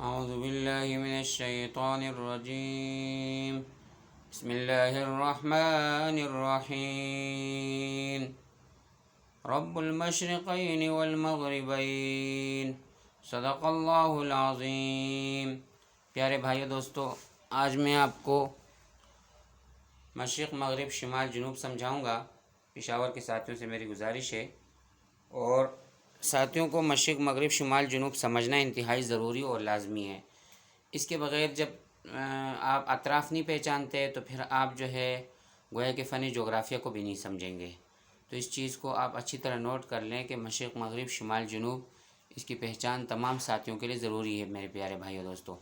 أعوذ بالله من الشيطان الرجيم. بسم الله الرحمن الرحيم. رب المشرقين والمغربين صدق اللہ العظیم. پیارے بھائیو دوستو، آج میں آپ کو مشرق مغرب شمال جنوب سمجھاؤں گا. پشاور کے ساتھیوں سے میری گزارش ہے، اور ساتھیوں کو مشرق مغرب شمال جنوب سمجھنا انتہائی ضروری اور لازمی ہے. اس کے بغیر جب آپ اطراف نہیں پہچانتے تو پھر آپ جو ہے گویا کہ فن جغرافیہ کو بھی نہیں سمجھیں گے. تو اس چیز کو آپ اچھی طرح نوٹ کر لیں کہ مشرق مغرب شمال جنوب، اس کی پہچان تمام ساتھیوں کے لیے ضروری ہے. میرے پیارے بھائیو دوستو،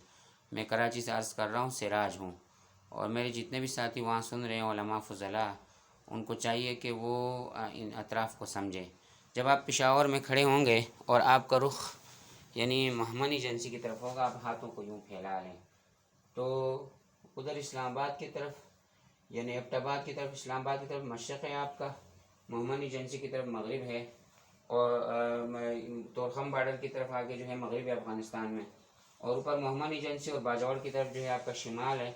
میں کراچی سے عرض کر رہا ہوں، سراج ہوں، اور میرے جتنے بھی ساتھی وہاں سن رہے ہیں علماء فضلاء، ان کو چاہیے کہ وہ ان اطراف کو سمجھیں. جب آپ پشاور میں کھڑے ہوں گے اور آپ کا رخ یعنی مہمن ایجنسی کی طرف ہوگا، آپ ہاتھوں کو یوں پھیلا لیں تو ادھر اسلام آباد کی طرف یعنی ایبٹ آباد کی طرف، اسلام آباد کی طرف مشرق ہے آپ کا، مہمن ایجنسی کی طرف مغرب ہے، اور تورخم بارڈر کی طرف آگے جو ہے مغرب ہے افغانستان میں، اور اوپر مہمن ایجنسی اور باجوڑ کی طرف جو ہے آپ کا شمال ہے،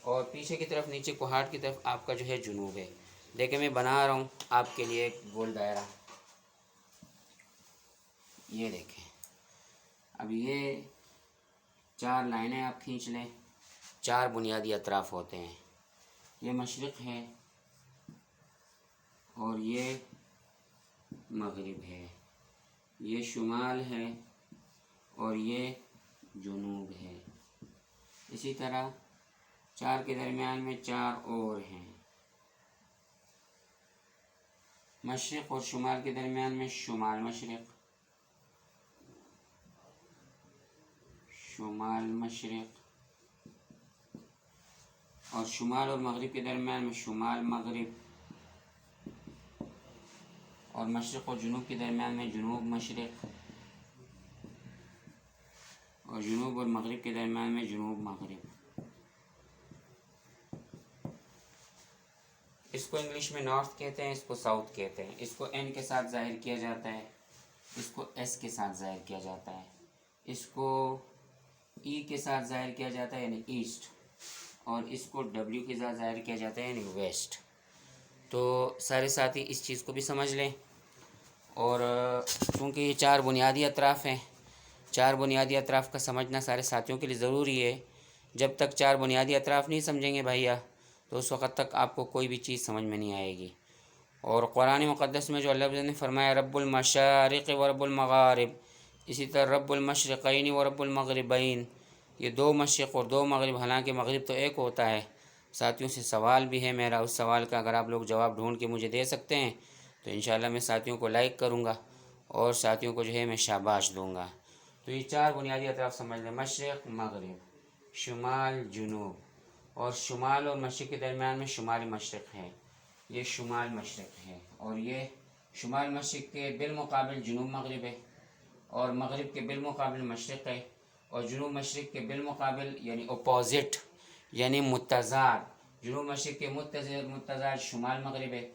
اور پیچھے کی طرف نیچے کوہاٹ کی طرف آپ کا جو ہے جنوب ہے. دیکھیں میں بنا رہا ہوں آپ کے لیے ایک گول دائرہ، یہ دیکھیں. اب یہ 4 لائنیں آپ کھینچ لیں. 4 بنیادی اطراف ہوتے ہیں. یہ مشرق ہے، اور یہ مغرب ہے، یہ شمال ہے، اور یہ جنوب ہے. اسی طرح 4 کے درمیان میں 4 اور ہیں. مشرق اور شمال کے درمیان میں شمال مشرق، شمال مشرق، اور شمال اور مغرب کے درمیان میں شمال مغرب، اور مشرق اور جنوب کے درمیان میں جنوب مشرق، اور جنوب اور مغرب کے درمیان میں جنوب مغرب. اس کو انگلش میں نارتھ کہتے ہیں، اس کو ساؤتھ کہتے ہیں. اس کو این کے ساتھ ظاہر کیا جاتا ہے، اس کو ایس کے ساتھ ظاہر کیا جاتا ہے، اس کو ای کے ساتھ ظاہر کیا جاتا ہے یعنی ایسٹ، اور اس کو ڈبلیو کے ساتھ ظاہر کیا جاتا ہے یعنی ویسٹ. تو سارے ساتھی اس چیز کو بھی سمجھ لیں. اور چونکہ یہ 4 بنیادی اطراف ہیں، 4 بنیادی اطراف کا سمجھنا سارے ساتھیوں کے لیے ضروری ہے. جب تک 4 بنیادی اطراف نہیں سمجھیں گے بھائیا تو اس وقت تک آپ کو کوئی بھی چیز سمجھ میں نہیں آئے گی. اور قرآن مقدس میں جو اللہ نے فرمایا رب المشارق و رب المغارب، اسی طرح رب المشرقین و رب المغربین، یہ 2 مشرق اور 2 مغرب، حالانکہ مغرب تو ایک ہوتا ہے. ساتھیوں سے سوال بھی ہے میرا، اس سوال کا اگر آپ لوگ جواب ڈھونڈ کے مجھے دے سکتے ہیں تو انشاءاللہ میں ساتھیوں کو لائک کروں گا اور ساتھیوں کو جو ہے میں شاباش دوں گا. تو یہ 4 بنیادی اطراف سمجھ لیں، مشرق مغرب، شمال جنوب، اور شمال اور مشرق کے درمیان میں شمال مشرق ہے، یہ شمال مشرق ہے، اور یہ شمال مشرق کے بالمقابل جنوب مغرب ہے، اور مغرب کے بالمقابل مشرق ہے، اور جنوب مشرق کے بالمقابل یعنی اپوزٹ یعنی متضاد، جنوب مشرق کے متضاد شمال مغرب ہے،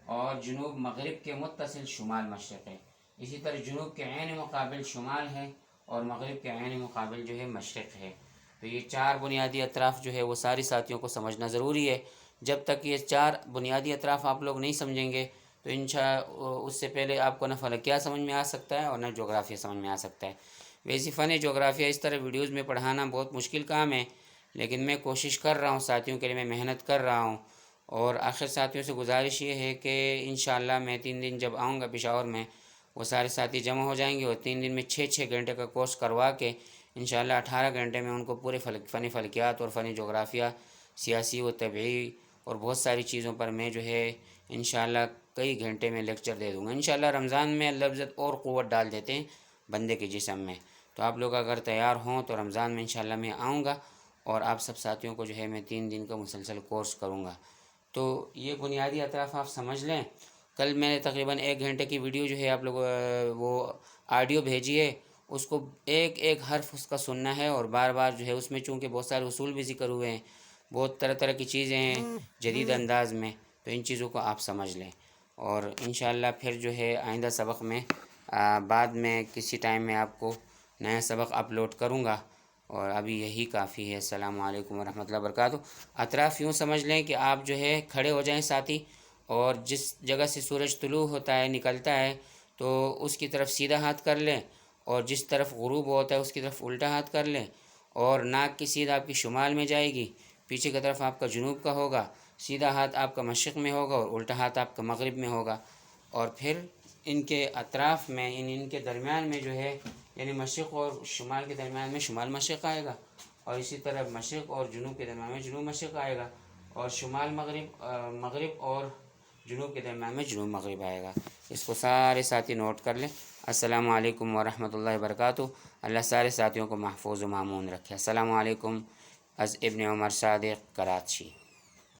اور جنوب مغرب کے متصل شمال مشرق ہے. اسی طرح جنوب کے عین مقابل شمال ہے، اور مغرب کے عین مقابل جو ہے مشرق ہے. تو یہ 4 بنیادی اطراف جو ہے وہ ساری ساتھیوں کو سمجھنا ضروری ہے. جب تک یہ 4 بنیادی اطراف آپ لوگ نہیں سمجھیں گے تو اس سے پہلے آپ کو نہ فلکیہ سمجھ میں آ سکتا ہے اور نہ جغرافیہ سمجھ میں آ سکتا ہے. ویسی فن جغرافیہ اس طرح ویڈیوز میں پڑھانا بہت مشکل کام ہے، لیکن میں کوشش کر رہا ہوں، ساتھیوں کے لیے میں محنت کر رہا ہوں. اور آخر ساتھیوں سے گزارش یہ ہے کہ انشاءاللہ میں 3 دن جب آؤں گا پشاور میں، وہ سارے ساتھی جمع ہو جائیں گے، اور 3 دن میں 6 گھنٹے کا کورس کروا کے انشاءاللہ 18 گھنٹے میں ان کو پورے فن فلکیات اور فن جغرافیہ، سیاسی و طبعی اور بہت ساری چیزوں پر میں جو ہے انشاءاللہ کئی گھنٹے میں لیکچر دے دوں گا. انشاءاللہ رمضان میں اللہ عزت اور قوت ڈال دیتے ہیں بندے کے جسم میں. تو آپ لوگ اگر تیار ہوں تو رمضان میں انشاءاللہ میں آؤں گا، اور آپ سب ساتھیوں کو جو ہے میں 3 دن کا مسلسل کورس کروں گا. تو یہ بنیادی اطراف آپ سمجھ لیں. کل میں نے تقریباً 1 گھنٹے کی ویڈیو جو ہے آپ لوگ وہ آڈیو بھیجی ہے، اس کو ایک ایک حرف اس کا سننا ہے، اور بار بار جو ہے اس میں چونکہ بہت سارے اصول بھی ذکر ہوئے ہیں، بہت طرح طرح کی چیزیں ہیں جدید انداز میں، تو ان چیزوں کو آپ سمجھ لیں. اور انشاءاللہ پھر جو ہے آئندہ سبق میں بعد میں کسی ٹائم میں آپ کو نیا سبق اپلوڈ کروں گا. اور ابھی یہی کافی ہے۔ السلام علیکم ورحمۃ اللہ وبرکاتہ۔ اطراف یوں سمجھ لیں کہ آپ جو ہے کھڑے ہو جائیں ساتھی، اور جس جگہ سے سورج طلوع ہوتا ہے نکلتا ہے تو اس کی طرف سیدھا ہاتھ کر لیں، اور جس طرف غروب ہوتا ہے اس کی طرف الٹا ہاتھ کر لیں، اور ناک کی سیدھ آپ کی شمال میں جائے گی، پیچھے کی طرف آپ کا جنوب کا ہوگا، سیدھا ہاتھ آپ کا مشرق میں ہوگا اور الٹا ہاتھ آپ کا مغرب میں ہوگا۔ اور پھر ان کے اطراف میں ان کے درمیان میں جو ہے یعنی مشرق اور شمال کے درمیان میں شمال مشرق آئے گا، اور اسی طرح مشرق اور جنوب کے درمیان میں جنوب مشرق آئے گا، اور شمال مغرب اور جنوب کے درمیان میں جنوب مغرب آئے گا۔ اس کو سارے ساتھی نوٹ کر لیں۔ السلام علیکم ورحمۃ اللہ وبرکاتہ۔ اللہ سارے ساتھیوں کو محفوظ و مامون رکھے۔ السلام علیکم از ابن عمر صادق کراچی۔